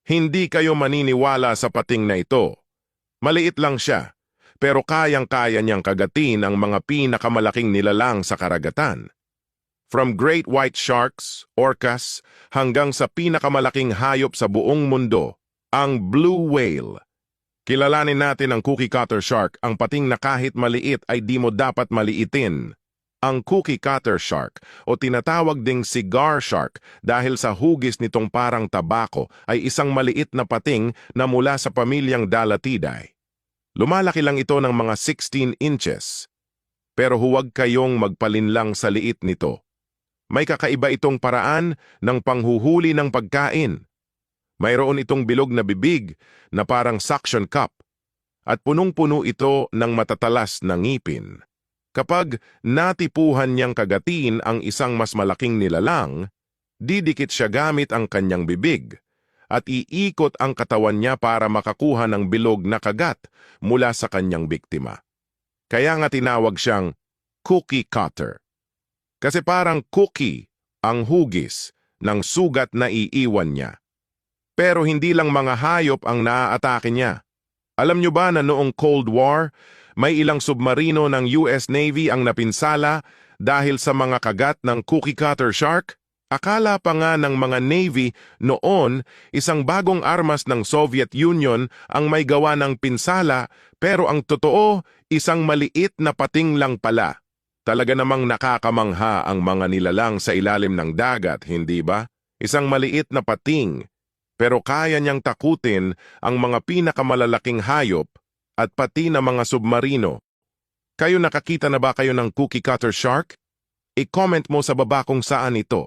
Hindi kayo maniniwala sa pating na ito. Maliit lang siya, pero kayang-kaya niyang kagatin ang mga pinakamalaking nilalang sa karagatan. From great white sharks, orcas, hanggang sa pinakamalaking hayop sa buong mundo, ang blue whale. Kilalanin natin ang cookie cutter shark, ang pating na kahit maliit ay di mo dapat maliitin. Ang cookie cutter shark o tinatawag ding cigar shark dahil sa hugis nitong parang tabako ay isang maliit na pating na mula sa pamilyang Dalatidae. Lumalaki lang ito ng mga 16 inches. Pero huwag kayong magpalinlang sa liit nito. May kakaiba itong paraan ng panghuhuli ng pagkain. Mayroon itong bilog na bibig na parang suction cup at punong-puno ito ng matatalas na ngipin. Kapag natipuhan niyang kagatin ang isang mas malaking nilalang, didikit siya gamit ang kanyang bibig at iikot ang katawan niya para makakuha ng bilog na kagat mula sa kanyang biktima. Kaya nga tinawag siyang cookie cutter. Kasi parang cookie ang hugis ng sugat na iiwan niya. Pero hindi lang mga hayop ang naaatake niya. Alam niyo ba na noong Cold War, may ilang submarino ng US Navy ang napinsala dahil sa mga kagat ng cookie cutter shark? Akala pa nga ng mga Navy noon isang bagong armas ng Soviet Union ang may gawa ng pinsala, pero ang totoo, isang maliit na pating lang pala. Talaga namang nakakamangha ang mga nilalang sa ilalim ng dagat, hindi ba? Isang maliit na pating, pero kaya niyang takutin ang mga pinakamalalaking hayop at pati na mga submarino. Kayo nakakita na ba kayo ng cookie cutter shark? I-comment mo sa baba kung saan ito.